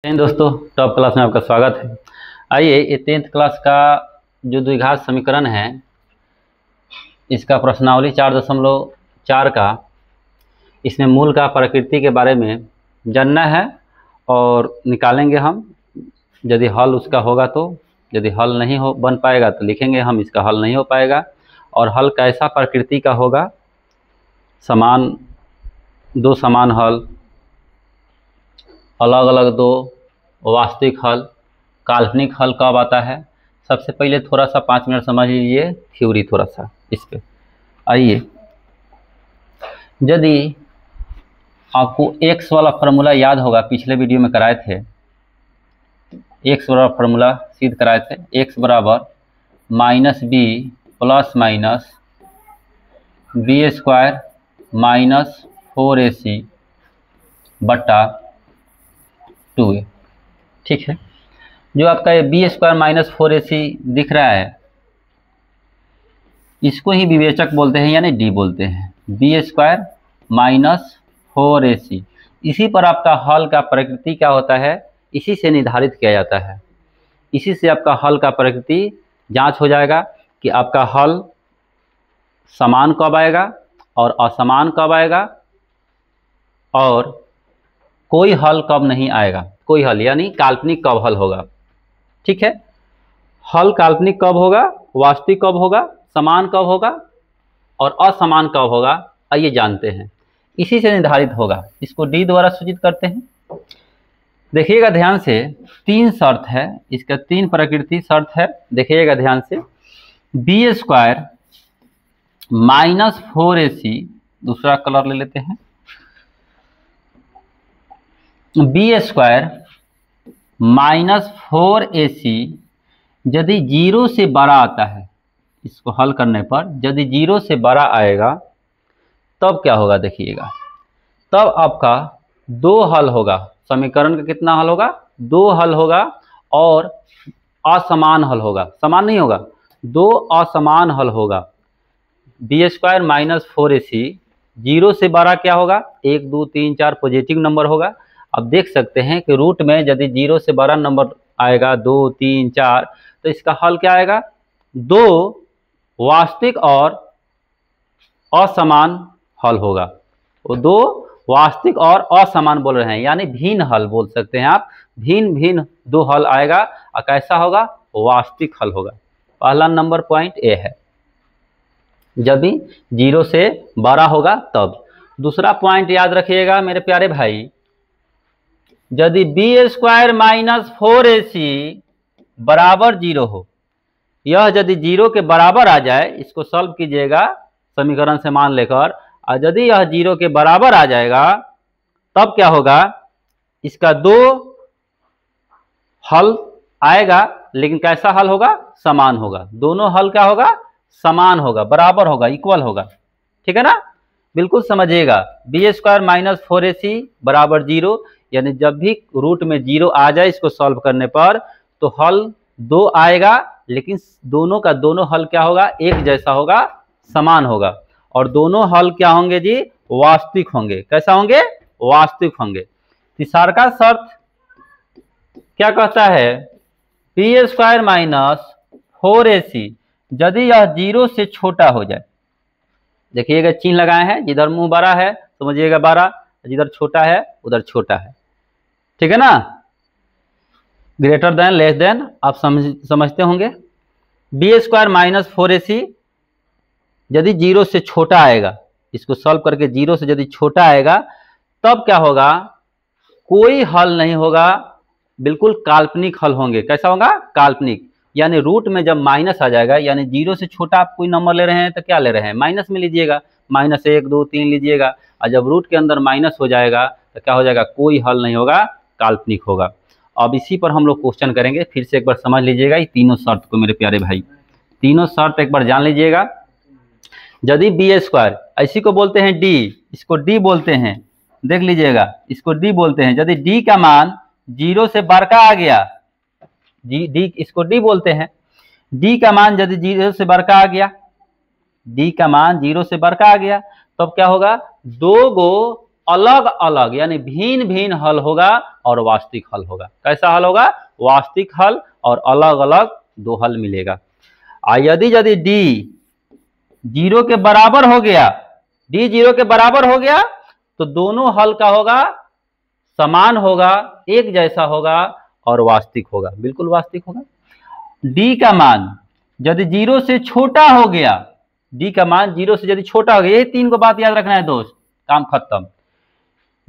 दोस्तों, top class में आपका स्वागत है। आइए, ये 10th क्लास का जो द्विघात समीकरण है, इसका प्रश्नावली 4.4 का, इसमें मूल का प्रकृति के बारे में जानना है और निकालेंगे हम। यदि हल उसका होगा तो, यदि हल नहीं हो बन पाएगा तो लिखेंगे हम इसका हल नहीं हो पाएगा। और हल कैसा प्रकृति का होगा, दो समान हल, अलग अलग दो, वास्तविक हल, काल्पनिक हल कब आता है। सबसे पहले थोड़ा सा 5 मिनट समझ लीजिए थ्योरी थोड़ा सा इस पे। आइए, यदि आपको x वाला फार्मूला याद होगा, पिछले वीडियो में कराए थे, x वाला फार्मूला सिद्ध कराए थे, x बराबर -b plus minus B square minus 4ac बटा 2a। ठीक है, जो आपका ये बी स्क्वायर माइनस 4ac दिख रहा है, इसको ही विवेचक बोलते हैं, यानी डी बोलते हैं। बी स्क्वायर माइनस 4ac, इसी पर आपका हल का प्रकृति क्या होता है, इसी से निर्धारित किया जाता है। इसी से आपका हल का प्रकृति जांच हो जाएगा कि आपका हल समान कब आएगा और असमान कब आएगा, और कोई हल कब नहीं आएगा। कोई हल यानी काल्पनिक कब हल होगा। ठीक है, हल काल्पनिक कब होगा, वास्तविक कब होगा, समान कब होगा और असमान कब होगा, आइए जानते हैं। इसी से निर्धारित होगा, इसको डी द्वारा सूचित करते हैं। देखिएगा ध्यान से, 3 शर्त है, इसका 3 प्रकृति शर्त है। देखिएगा ध्यान से, बी स्क्वायर माइनस 4ac, दूसरा कलर ले लेते हैं, बी स्क्वायर माइनस 4ac यदि 0 से बड़ा आता है, इसको हल करने पर यदि 0 से बड़ा आएगा तब क्या होगा। देखिएगा, तब आपका 2 हल होगा। समीकरण का कितना हल होगा, 2 हल होगा और असमान हल होगा। समान नहीं होगा, 2 असमान हल होगा। बी स्क्वायर माइनस 4ac 0 से बड़ा क्या होगा, 1 2 3 4 पॉजिटिव नंबर होगा। अब देख सकते हैं कि रूट में यदि 0 से बड़ा नंबर आएगा 2 3 4, तो इसका हल क्या आएगा, 2 वास्तविक और असमान हल होगा। वो 2 वास्तविक और असमान बोल रहे हैं, यानी भिन्न हल बोल सकते हैं आप। भिन्न भिन्न 2 हल आएगा और कैसा होगा, वास्तविक हल होगा। पहला नंबर पॉइंट ए है, जब भी 0 से बड़ा होगा तब। दूसरा पॉइंट याद रखिएगा मेरे प्यारे भाई, यदि बी स्क्वायर माइनस 4ac बराबर 0 हो, यह यदि 0 के बराबर आ जाए, इसको सॉल्व कीजिएगा समीकरण से मान लेकर, और यदि यह 0 के बराबर आ जाएगा तब क्या होगा, इसका 2 हल आएगा, लेकिन कैसा हल होगा, समान होगा। दोनों हल क्या होगा, समान होगा, बराबर होगा, इक्वल होगा। ठीक है ना, बिल्कुल समझिएगा। बी स्क्वायर माइनस 4ac बराबर 0, यानी जब भी रूट में 0 आ जाए इसको सॉल्व करने पर, तो हल 2 आएगा, लेकिन दोनों का दोनों हल क्या होगा, एक जैसा होगा, समान होगा। और दोनों हल क्या होंगे जी, वास्तविक होंगे। कैसा होंगे, वास्तविक होंगे। तीसरा का शर्त क्या कहता है, बी स्क्वायर माइनस 4ac यदि यह 0 से छोटा हो जाए। देखिएगा चिन्ह लगाए हैं, जिधर मुंह बड़ा है समझिएगा बड़ा, जिधर छोटा है उधर छोटा है। ठीक है ना, ग्रेटर देन लेस देन आप समझते होंगे। बी स्क्वायर माइनस 4ac यदि 0 से छोटा आएगा, इसको सॉल्व करके 0 से यदि छोटा आएगा तब क्या होगा, कोई हल नहीं होगा, बिल्कुल काल्पनिक हल होंगे। कैसा होगा, काल्पनिक, यानी रूट में जब माइनस आ जाएगा, यानी 0 से छोटा आप कोई नंबर ले रहे हैं तो क्या ले रहे हैं, माइनस में लीजिएगा, -1 2 3 लीजिएगा। और जब रूट के अंदर माइनस हो जाएगा तो क्या हो जाएगा, कोई हल नहीं होगा, काल्पनिक होगा। अब इसी पर हम लोग क्वेश्चन करेंगे। फिर से एक बार समझ लीजिएगा ये तीनों शर्त को मेरे प्यारे भाई, तीनों शर्त एक बार जान लीजिएगा। यदि बी स्क्वायर, इसी को बोलते हैं डी, इसको डी बोलते हैं, देख लीजिएगा, इसको डी बोलते हैं। यदि डी का मान 0 से बड़का आ गया, डी इसको डी बोलते हैं, डी का मान यदि 0 से बड़का आ गया, डी का मान 0 से बड़का आ गया, तब क्या होगा, 2 गो अलग अलग यानी भिन्न भिन्न हल होगा और वास्तविक हल होगा। कैसा हल होगा? वास्तविक हल और अलग अलग दो हल मिलेगा। यदि डी 0 के बराबर हो गया, डी 0 के बराबर हो गया तो दोनों हल का होगा समान होगा, एक जैसा होगा और वास्तविक होगा, बिल्कुल वास्तविक होगा। डी का मान यदि 0 से छोटा हो गया, डी का मान 0 से यदि छोटा हो गया, ये 3 को बात याद रखना है दोस्त, काम खत्म।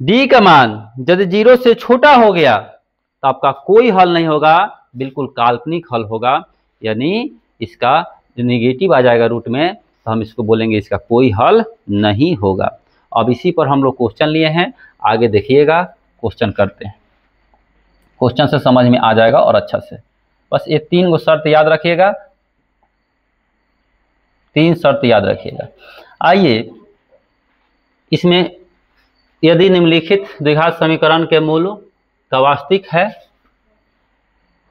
डी का मान यदि 0 से छोटा हो गया तो आपका कोई हल नहीं होगा, बिल्कुल काल्पनिक हल होगा, यानी इसका जो निगेटिव आ जाएगा रूट में तो हम इसको बोलेंगे इसका कोई हल नहीं होगा। अब इसी पर हम लोग क्वेश्चन लिए हैं, आगे देखिएगा, क्वेश्चन करते हैं, क्वेश्चन से समझ में आ जाएगा और अच्छा से। बस ये 3 को शर्त याद रखिएगा, 3 शर्त याद रखिएगा। आइए इसमें यदि निम्नलिखित द्विघात समीकरण के मूल का वास्तविक है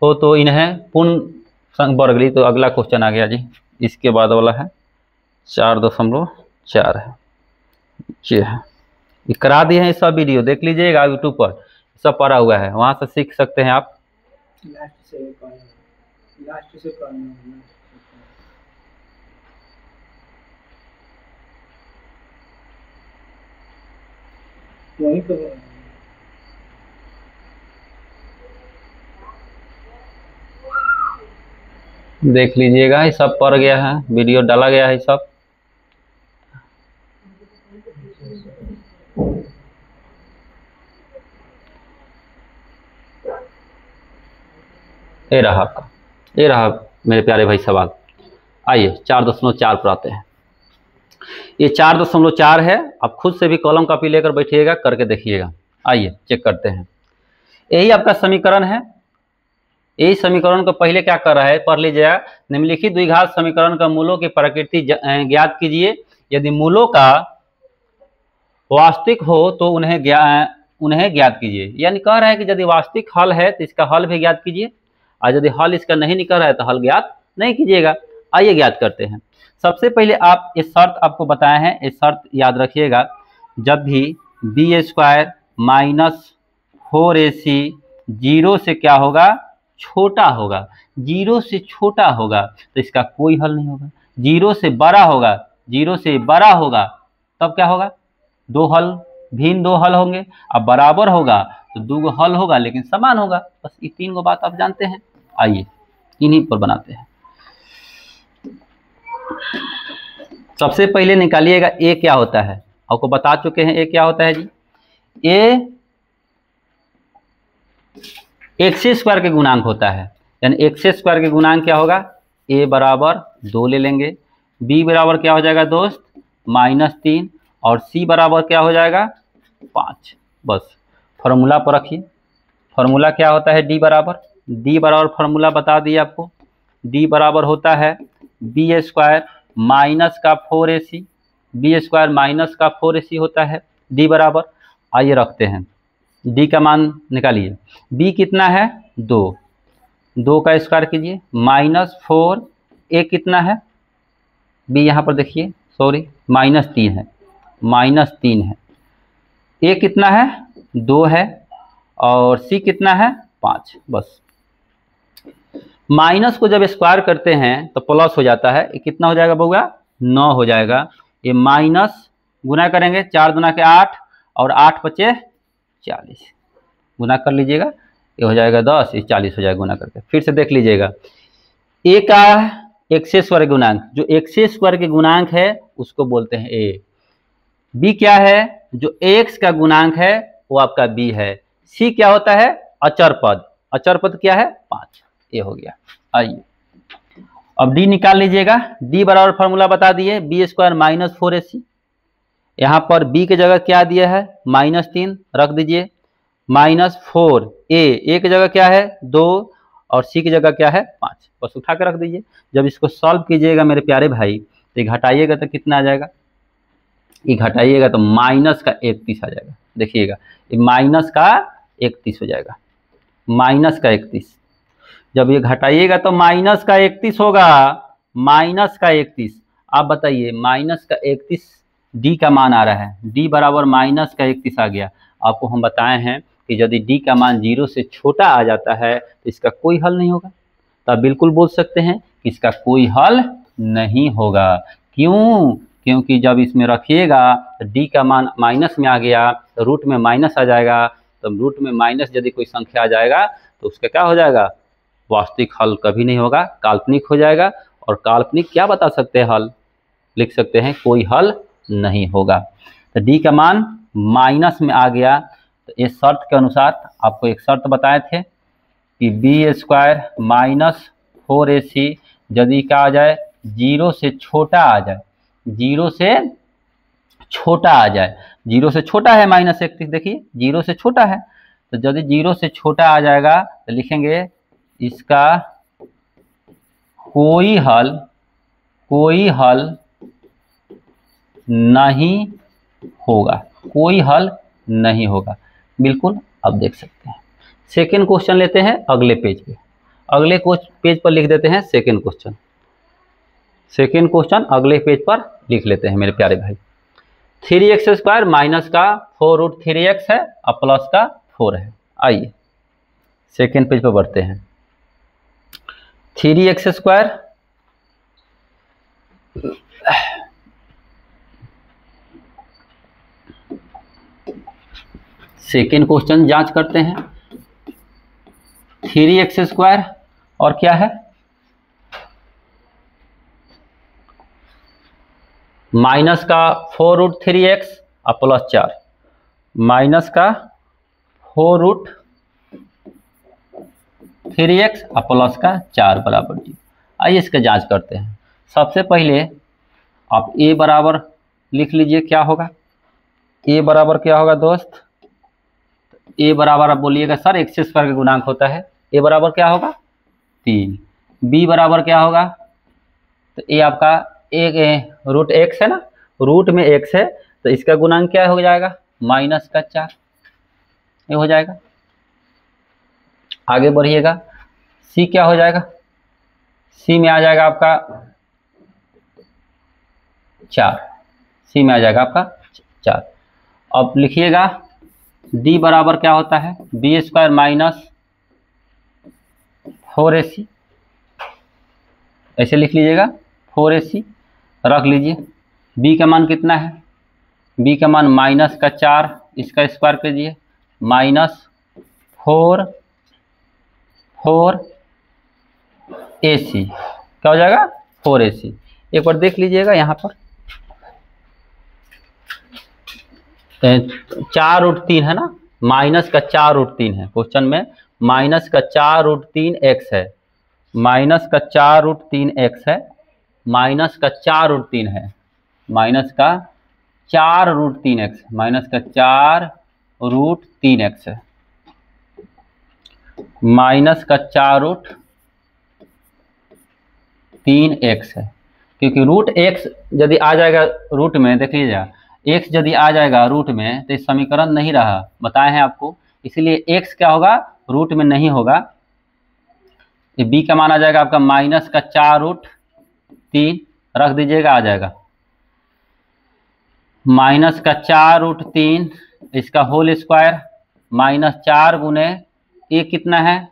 हो तो इन्हें पूर्ण वर्ग ली। तो अगला क्वेश्चन आ गया जी, इसके बाद वाला है 4.4 है, ये है, ये करा दिए हैं, सब वीडियो देख लीजिएगा यूट्यूब पर, सब पढ़ा हुआ है, वहां से सीख सकते हैं आप। लास्ट से वही तो देख लीजिएगा, ये सब पढ़ गया है, वीडियो डाला गया है सब। ये रहा आपका, ये रहा मेरे प्यारे भाई सवाल। आइए 4.4 पर आते हैं। ये 4.4 है, आप खुद से भी कॉलम कॉपी लेकर बैठिएगा, करके देखिएगा। आइए चेक करते हैं, यही आपका समीकरण है। यही समीकरण को पहले क्या कर रहा है, पढ़ लीजिएगा। निम्नलिखित द्विघात समीकरण का मूलों की प्रकृति ज्ञात कीजिए। यदि मूलों का वास्तविक हो तो उन्हें ज्ञात कीजिए। यानी कह रहा है कि यदि वास्तविक हल है तो इसका हल भी ज्ञात कीजिए, और यदि हल इसका नहीं निकल रहा है तो हल ज्ञात नहीं कीजिएगा। आइए ज्ञात करते हैं। सबसे पहले आप ये शर्त आपको बताए हैं, ये शर्त याद रखिएगा। जब भी b² माइनस 4ac 0 से क्या होगा, छोटा होगा, 0 से छोटा होगा तो इसका कोई हल नहीं होगा। 0 से बड़ा होगा, 0 से बड़ा होगा तब क्या होगा, दो हल, भिन्न दो हल होंगे। अब बराबर होगा तो 2 हल होगा लेकिन समान होगा। बस ये 3 को बात आप जानते हैं। आइए इन्हीं पर बनाते हैं। सबसे पहले निकालिएगा ए क्या होता है, आपको बता चुके हैं ए क्या होता है जी। ए x² के गुणांक होता है, यानी x² के गुणांक क्या होगा, a बराबर 2 ले लेंगे, b बराबर क्या हो जाएगा दोस्त, -3, और c बराबर क्या हो जाएगा 5। बस फॉर्मूला पर रखिए। फॉर्मूला क्या होता है, d बराबर फॉर्मूला बता दिए आपको। d बराबर होता है b² माइनस का 4ac, b² माइनस का 4ac होता है d बराबर। आइए रखते हैं, d का मान निकालिए। b कितना है, 2 का स्क्वायर कीजिए, -4, a कितना है, b यहाँ पर देखिए, सॉरी -3 है, -3 है, a कितना है 2 है, और c कितना है 5। बस माइनस को जब स्क्वायर करते हैं तो प्लस हो जाता है, ये कितना हो जाएगा बउआ, 9 हो जाएगा। ये माइनस गुना करेंगे, 4 दूना के 8 और 8 बचे 40, गुना कर लीजिएगा, ये हो जाएगा 10, ये 40 हो जाएगा गुना करके। फिर से देख लीजिएगा, ए का x² गुणांक, जो x² के गुणांक है उसको बोलते हैं ए। बी क्या है, जो x का गुणांक है वो आपका b है। सी क्या होता है, अचर पद, अचर पद क्या है 5, ये हो गया। आइए अब d निकाल लीजिएगा। d बराबर फॉर्मूला बता दिए, b² माइनस 4ac। यहाँ पर b की जगह क्या दिया है, -3 रख दीजिए, -4, a की जगह क्या है 2, और c की जगह क्या है 5। बस उठा के रख दीजिए। जब इसको सॉल्व कीजिएगा मेरे प्यारे भाई तो घटाइएगा तो कितना आ जाएगा, ये घटाइएगा तो माइनस का 31 आ जाएगा। देखिएगा ये माइनस का 31 हो जाएगा, माइनस का 31। जब ये घटाइएगा तो माइनस का 31 होगा, माइनस का 31। आप बताइए माइनस का 31 डी का मान आ रहा है, डी बराबर माइनस का 31 आ गया। आपको हम बताए हैं कि यदि डी का मान 0 से छोटा आ जाता है तो इसका कोई हल नहीं होगा। तो आप बिल्कुल बोल सकते हैं कि इसका कोई हल नहीं होगा। क्यों? क्योंकि जब इसमें रखिएगा तो डी का मान माइनस में आ गया तो रूट में माइनस आ जाएगा, तो रूट में माइनस यदि कोई संख्या आ जाएगा तो उसका क्या हो जाएगा? वास्तविक हल कभी नहीं होगा, काल्पनिक हो जाएगा। और काल्पनिक क्या बता सकते हैं? हल लिख सकते हैं कोई हल नहीं होगा। तो डी का मान माइनस में आ गया तो इस शर्त के अनुसार आपको एक शर्त बताए थे कि बी स्क्वायर माइनस 4ac यदि क्या आ जाए 0 से छोटा आ जाए, 0 से छोटा आ जाए, 0 से छोटा है माइनस 31, देखिए 0 से छोटा है, तो यदि 0 से छोटा आ जाएगा तो लिखेंगे इसका कोई हल नहीं होगा, कोई हल नहीं होगा। बिल्कुल अब देख सकते हैं। सेकेंड क्वेश्चन लेते हैं अगले पेज पे, अगले पेज पर लिख देते हैं सेकेंड क्वेश्चन। सेकेंड क्वेश्चन अगले पेज पर लिख लेते हैं मेरे प्यारे भाई। 3x स्क्वायर माइनस का 4√3x है और प्लस का 4 है। आइए सेकेंड पेज पर बढ़ते हैं। 3x स्क्वायर सेकेंड क्वेश्चन जांच करते हैं। 3x स्क्वायर और क्या है? माइनस का 4√3x और प्लस 4, माइनस का 4√3x और प्लस का 4 बराबर 0। आइए इसका जांच करते हैं। सबसे पहले आप a बराबर लिख लीजिए, क्या होगा? a बराबर क्या होगा दोस्त? a बराबर आप बोलिएगा सर x स्क्वायर का गुणांक होता है, a बराबर क्या होगा? 3। b बराबर क्या होगा? तो a आपका √x है ना, रूट में x है तो इसका गुणांक क्या हो जाएगा? माइनस का 4, ये हो जाएगा। आगे बढ़िएगा, c क्या हो जाएगा? c में आ जाएगा आपका 4, c में आ जाएगा आपका 4। अब लिखिएगा d बराबर क्या होता है? बी स्क्वायर माइनस 4ac, ऐसे लिख लीजिएगा 4ac रख लीजिए। b का मान कितना है? b का मान माइनस का 4, इसका स्क्वायर कीजिए, माइनस 4ac क्या हो जाएगा? 4ac। एक बार देख लीजिएगा यहाँ पर 4√3 है ना, माइनस का 4√3 है क्वेश्चन में, माइनस का 4√3x है, माइनस का 4√3x है, माइनस का 4√3 है, माइनस का 4√3x, माइनस का 4√3x है, माइनस का 4√3x है। क्योंकि √x यदि आ जाएगा रूट में, देख लीजिएगा x यदि आ जाएगा रूट में तो समीकरण नहीं रहा, बताए हैं आपको, इसलिए x क्या होगा? रूट में नहीं होगा। ये b का मान आ जाएगा आपका माइनस का 4√3 रख दीजिएगा, आ जाएगा माइनस का 4√3, इसका होल स्क्वायर माइनस 4 गुने a कितना है?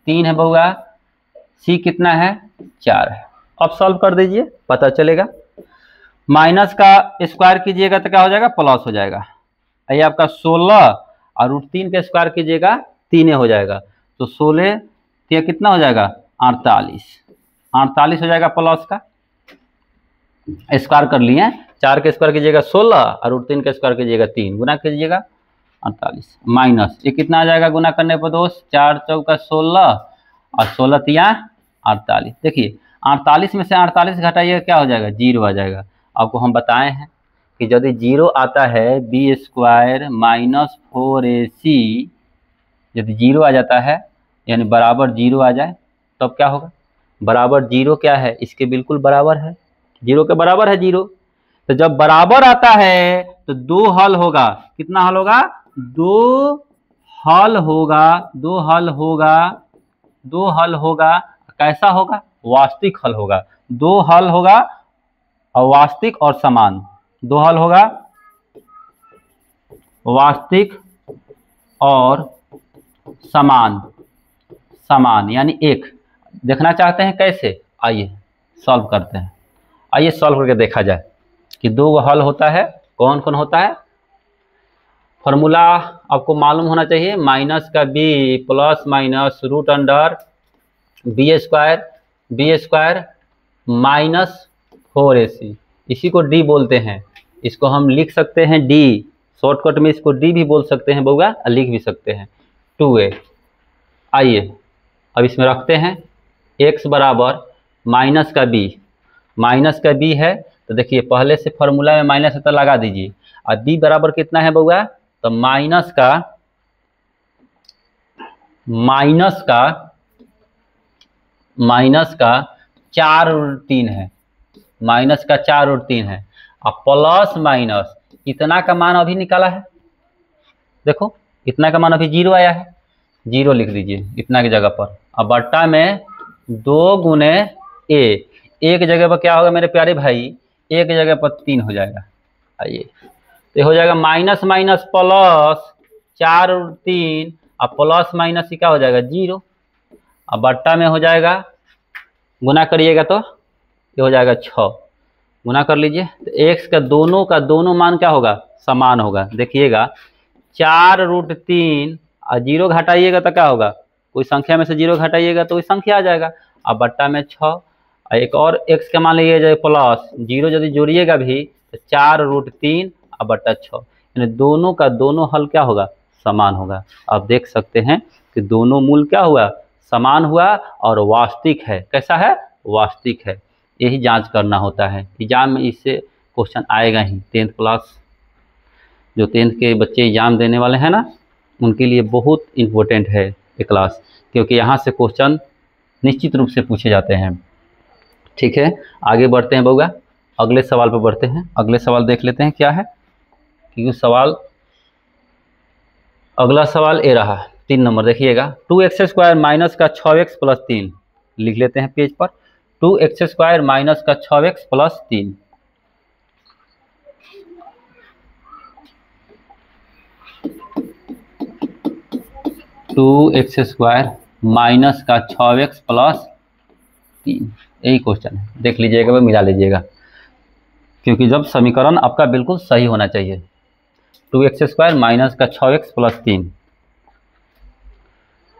3 है बउआ, c कितना है? 4 है। अब सॉल्व कर दीजिए, पता चलेगा। माइनस का स्क्वायर कीजिएगा तो क्या हो जाएगा? प्लस हो जाएगा। ये आपका 16 और √3 का स्क्वायर कीजिएगा 3 हो जाएगा, तो 16 तो कितना हो जाएगा? 48 हो जाएगा। प्लस का स्क्वायर कर लिए, 4 के स्क्वायर कीजिएगा 16 और √3 का स्क्वायर कीजिएगा 3, गुना कीजिएगा 48, माइनस ये कितना आ जाएगा गुना करने पर दोस्त? 4 चौका 16 और 16 तिया 48। देखिए 48 में से 48 घटाइएगा क्या हो जाएगा? 0 आ जाएगा। आपको हम बताए हैं कि यदि 0 आता है बी स्क्वायर माइनस 4ac, यदि 0 आ जाता है यानी बराबर 0 आ जाए तब क्या होगा? बराबर 0 क्या है? इसके बिल्कुल बराबर है, 0 के बराबर है 0। तो जब बराबर आता है तो 2 हल होगा। कितना हल होगा? 2 हल होगा, 2 हल होगा, 2 हल होगा। कैसा होगा? वास्तविक हल होगा। 2 हल होगा और वास्तविक और समान, दो हल होगा, वास्तविक और समान। समान यानी एक। देखना चाहते हैं कैसे, आइए सॉल्व करते हैं। आइए सॉल्व करके देखा जाए कि दो हल होता है, कौन कौन होता है। फॉर्मूला आपको मालूम होना चाहिए, माइनस का B plus minus root under B square minus 4ac, इसी को डी बोलते हैं। इसको हम लिख सकते हैं डी, शॉर्टकट में इसको डी भी बोल सकते हैं बउआ, लिख भी सकते हैं 2a। आइए अब इसमें रखते हैं x बराबर माइनस का b है, तो देखिए पहले से फॉर्मूला में माइनस है तो लगा दीजिए। और b बराबर कितना है बउआ, तो माइनस का 4/3 है, माइनस का 4/3 है। और प्लस माइनस इतना का मान अभी निकाला है, देखो इतना का मान अभी 0 आया है, 0 लिख दीजिए इतना की जगह पर। अब बट्टा में 2 गुने a, एक जगह पर क्या होगा मेरे प्यारे भाई, एक जगह पर 3 हो जाएगा। आइए तो हो जाएगा माइनस माइनस प्लस 4/3, और प्लस माइनस क्या हो जाएगा 0। अब बट्टा में हो जाएगा, गुना करिएगा तो ये हो जाएगा 6, गुना कर लीजिए। तो x का दोनों मान क्या होगा, समान होगा। देखिएगा 4/3 और 0 घटाइएगा तो क्या होगा, कोई संख्या में से 0 घटाइएगा तो कोई संख्या आ जाएगा। अब बट्टा में 6, और एक और x का मान लीजिए प्लस 0 यदि जोड़िएगा भी तो 4/3 और बट्टा 6, यानी दोनों हल क्या होगा, समान होगा। आप देख सकते हैं कि दोनों मूल क्या हुआ, समान हुआ और वास्तविक है। कैसा है, वास्तविक है। यही जांच करना होता है, एग्जाम में इससे क्वेश्चन आएगा ही। 10th क्लास जो 10th के बच्चे एग्जाम देने वाले हैं ना, उनके लिए बहुत इम्पोर्टेंट है ये क्लास, क्योंकि यहाँ से क्वेश्चन निश्चित रूप से पूछे जाते हैं। ठीक है, आगे बढ़ते हैं बउआ, अगले सवाल पर बढ़ते हैं। अगले सवाल देख लेते हैं क्या है, क्योंकि अगला सवाल ए रहा 3 नंबर। देखिएगा 2x² माइनस का 6x प्लस 3, लिख लेते हैं पेज पर। 2x² माइनस का 6x प्लस 3, माइनस का 6x प्लस 3, यही क्वेश्चन है। देख लीजिएगा, वह मिला लीजिएगा, क्योंकि जब समीकरण आपका बिल्कुल सही होना चाहिए। 2x² माइनस का 6x प्लस 3,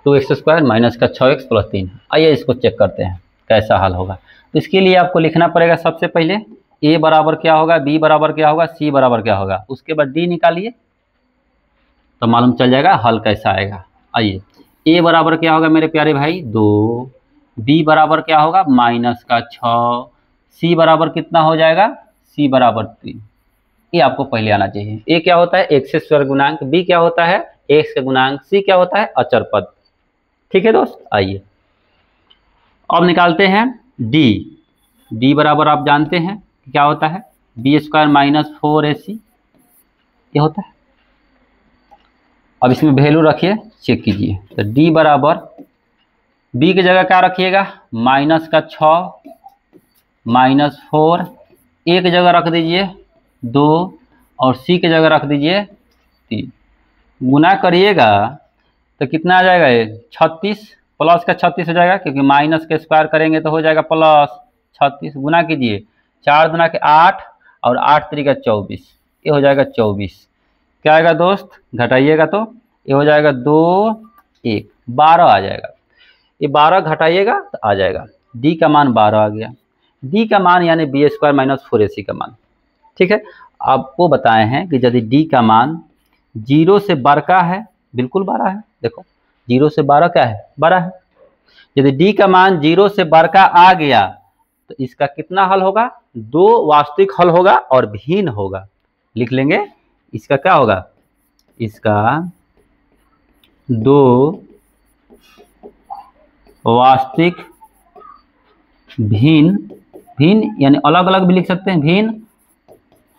2x² माइनस का 6x प्लस 3। आइए इसको चेक करते हैं कैसा हल होगा। तो इसके लिए आपको लिखना पड़ेगा सबसे पहले a बराबर क्या होगा, b बराबर क्या होगा, c बराबर क्या होगा, उसके बाद d निकालिए तो मालूम चल जाएगा हल कैसा आएगा। आइए a बराबर क्या होगा मेरे प्यारे भाई 2, b बराबर क्या होगा माइनस का 6, c बराबर कितना हो जाएगा, c बराबर 3। ये आपको पहले आना चाहिए। a क्या होता है x स्क्वायर गुणांक, b क्या होता है x का गुणांक, c क्या होता है अचर पद। ठीक है दोस्त, आइए अब निकालते हैं d बराबर आप जानते हैं क्या होता है, b² माइनस 4ac ये होता है। अब इसमें वैल्यू रखिए, चेक कीजिए। तो d बराबर b की जगह क्या रखिएगा, माइनस का 6 माइनस 4, a की जगह रख दीजिए 2 और c की जगह रख दीजिए 3। गुना करिएगा तो कितना आ जाएगा, ये 36 प्लस का 36 हो जाएगा, क्योंकि माइनस के स्क्वायर करेंगे तो हो जाएगा प्लस 36। गुना कीजिए 4 दूना के 8 और 8 3 का 24, ये हो जाएगा 24। क्या आएगा दोस्त, घटाइएगा तो ये हो जाएगा 2 1 12 आ जाएगा। ये 12 घटाइएगा तो आ जाएगा, d का मान 12 आ गया। d का मान यानी b² माइनस 4ac का मान। ठीक है, आपको बताए हैं कि यदि d का मान 0 से बड़ा है, बिल्कुल 12 है, देखो 0 से 12 क्या है, बड़ा है। यदि d का मान 0 से बड़ा आ गया तो इसका कितना हल होगा, 2 वास्तविक हल होगा और भिन्न होगा। लिख लेंगे, इसका क्या होगा, इसका 2 वास्तविक भिन्न यानी अलग अलग भी लिख सकते हैं, भिन्न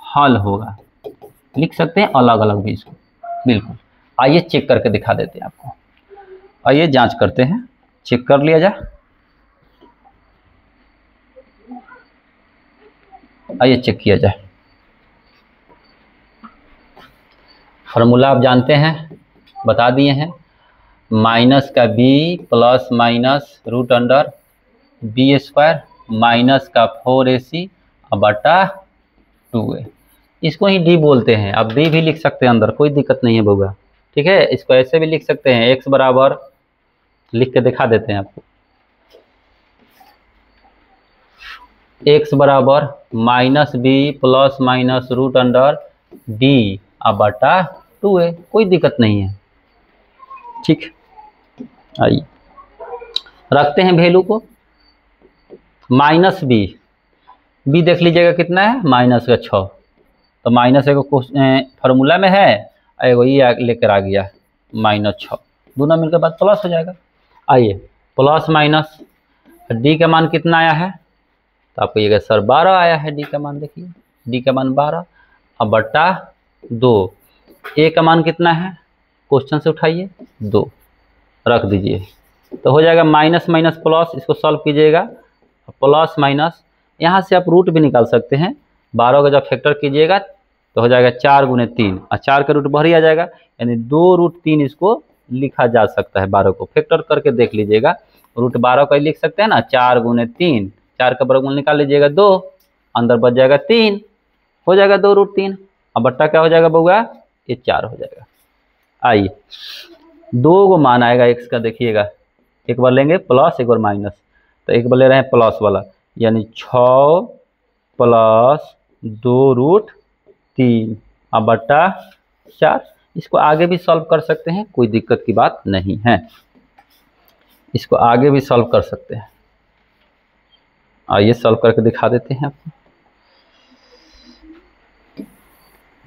हल होगा, लिख सकते हैं अलग अलग भी इसको, बिल्कुल। आइए चेक करके दिखा देते हैं आपको। आइए जांच करते हैं, चेक कर लिया जाए। आइए चेक किया जाए। फार्मूला आप जानते हैं, बता दिए हैं, माइनस का b plus minus root under B square minus का 4ac बटा 2a। इसको ही d बोलते हैं। आप d भी लिख सकते हैं अंदर, कोई दिक्कत नहीं है बउआ, ठीक है। इसको ऐसे भी लिख सकते हैं, x बराबर, लिख के दिखा देते हैं आपको, x बराबर minus b plus minus root under d बटा 2a, कोई दिक्कत नहीं है, ठीक। आइए रखते हैं वैल्यू को, माइनस b देख लीजिएगा कितना है, माइनस का 6, तो माइनस एगो फार्मूला में है, एगो ये लेकर आ गया -6, दोनों मिलकर बाद प्लस हो जाएगा। आइए प्लस माइनस d का मान कितना आया है, तो आपको ये सर 12 आया है d का मान, देखिए d का मान 12 अब बटा 2, a का मान कितना है, क्वेश्चन से उठाइए 2 रख दीजिए, तो हो जाएगा माइनस माइनस प्लस, इसको सॉल्व कीजिएगा, प्लस माइनस, यहाँ से आप रूट भी निकाल सकते हैं, 12 का जब फैक्टर कीजिएगा तो हो जाएगा 4 गुने 3, और 4 का रूट बाहर ही आ जाएगा, यानी 2√3 इसको लिखा जा सकता है। 12 को फैक्टर करके देख लीजिएगा, रूट 12 का लिख सकते हैं ना, 4 गुने 3, 4 का वर्गमूल निकाल लीजिएगा 2, अंदर बच जाएगा 3, हो जाएगा 2√3, अब बट्टा क्या हो जाएगा बउआ, ये 4 हो जाएगा। आइए 2 को मान आएगा x का, देखिएगा एक बार लेंगे प्लस एक बार माइनस, तो एक बार ले रहे हैं प्लस वाला, यानी 6 प्लस 2√3 अब बट्टा 4। इसको आगे भी सॉल्व कर सकते हैं, कोई दिक्कत की बात नहीं है, इसको आगे भी सॉल्व कर सकते हैं। आइए सॉल्व करके दिखा देते हैं आपको,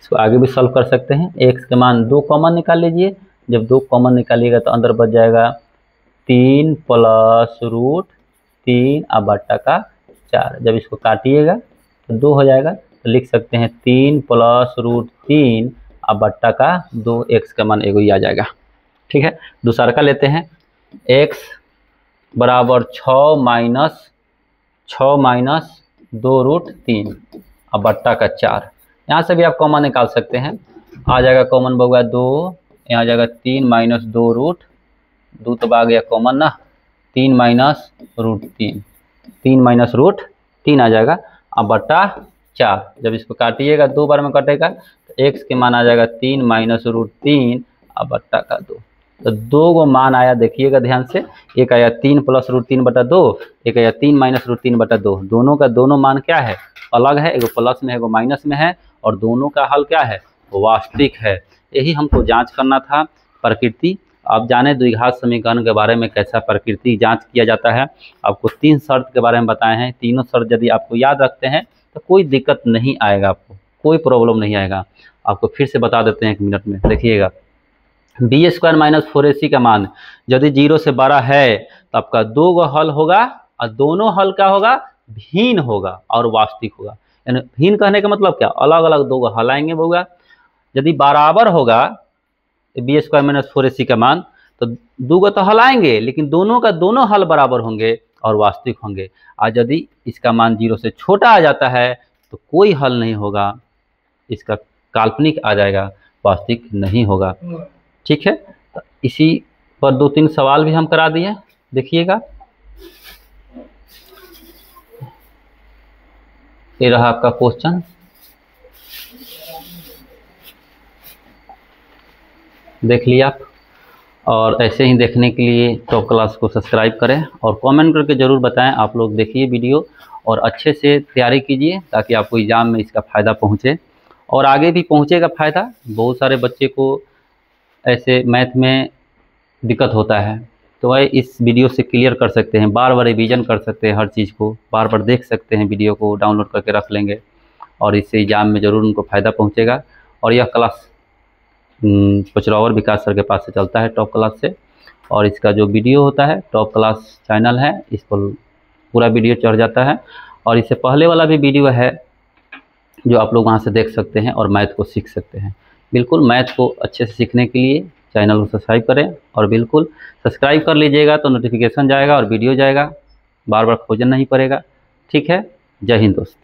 इसको आगे भी सॉल्व कर सकते हैं। x के मान 2 कॉमन निकाल लीजिए, जब 2 कॉमन निकालिएगा तो अंदर बच जाएगा 3 प्लस √3 अब बट्टा का 4, जब इसको काटिएगा तो 2 हो जाएगा, तो लिख सकते हैं 3 प्लस √3 अब बट्टा का 2, x का मान एगो ही आ जाएगा, ठीक है। दूसरा का लेते हैं, x बराबर 6 माइनस 2√3 अब बट्टा का 4, यहाँ से भी आप कॉमन निकाल सकते हैं, आ जाएगा कॉमन बउआ 2, यहाँ आ जाएगा 3 माइनस 2 तो आ गया कॉमन ना, 3 माइनस √3, 3 माइनस √3 आ जाएगा अब बट्टा 4, जब इसको काटिएगा 2 बार में कटेगा तो x के मान आ जाएगा 3 माइनस √3 अब बट्टा का 2, तो 2 को मान आया, देखिएगा ध्यान से, एक आया 3 प्लस √3 बटा 2, एक आया 3 माइनस √3 बटा 2, दोनों का दोनों मान क्या है, अलग है, एगो प्लस में है एगो माइनस में है, और दोनों का हल क्या है, वास्तविक है। यही हमको जांच करना था। प्रकृति, आप जाने द्विघात समीकरण के बारे में कैसा प्रकृति जांच किया जाता है, आपको 3 शर्त के बारे में बताए हैं, तीनों शर्त यदि आपको याद रखते हैं तो कोई दिक्कत नहीं आएगा, आपको कोई प्रॉब्लम नहीं आएगा। आपको फिर से बता देते हैं 1 मिनट में, देखिएगा बी स्क्वायर माइनस 4ac का मान यदि 0 से बड़ा है तो आपका 2 गो हल होगा, और दोनों हल क्या होगा, भिन्न होगा और वास्तविक होगा। यानी भिन्न कहने का मतलब क्या, अलग अलग 2 गो हल आएंगे बउआ। यदि बराबर होगा बी स्क्वायर माइनस 4ac का मान, तो 2 गो तो हल आएंगे, लेकिन दोनों का दोनों हल बराबर होंगे और वास्तविक होंगे। आज यदि इसका मान 0 से छोटा आ जाता है तो कोई हल नहीं होगा, इसका काल्पनिक आ जाएगा, वास्तविक नहीं होगा, ठीक है। तो इसी पर 2-3 सवाल भी हम करा दिए, देखिएगा ये रहा आपका क्वेश्चन, देख लिया आप। और ऐसे ही देखने के लिए टॉप क्लास को सब्सक्राइब करें और कमेंट करके ज़रूर बताएं, आप लोग देखिए वीडियो और अच्छे से तैयारी कीजिए, ताकि आपको एग्ज़ाम में इसका फ़ायदा पहुँचे और आगे भी पहुँचेगा फ़ायदा। बहुत सारे बच्चे को ऐसे मैथ में दिक्कत होता है, तो वह इस वीडियो से क्लियर कर सकते हैं, बार बार रिवीजन कर सकते हैं, हर चीज़ को बार बार देख सकते हैं, वीडियो को डाउनलोड करके रख लेंगे और इससे एग्ज़ाम में ज़रूर उनको फ़ायदा पहुँचेगा। और यह क्लास पचरावर विकास सर के पास से चलता है, टॉप क्लास से, और इसका जो वीडियो होता है टॉप क्लास चैनल है, इस पर पूरा वीडियो चढ़ जाता है, और इससे पहले वाला भी वीडियो है जो आप लोग वहाँ से देख सकते हैं और मैथ को सीख सकते हैं। बिल्कुल मैथ को अच्छे से सीखने के लिए चैनल को सब्सक्राइब करें, और बिल्कुल सब्सक्राइब कर लीजिएगा तो नोटिफिकेशन जाएगा और वीडियो जाएगा, बार बार खोजना नहीं पड़ेगा, ठीक है। जय हिंद दोस्त।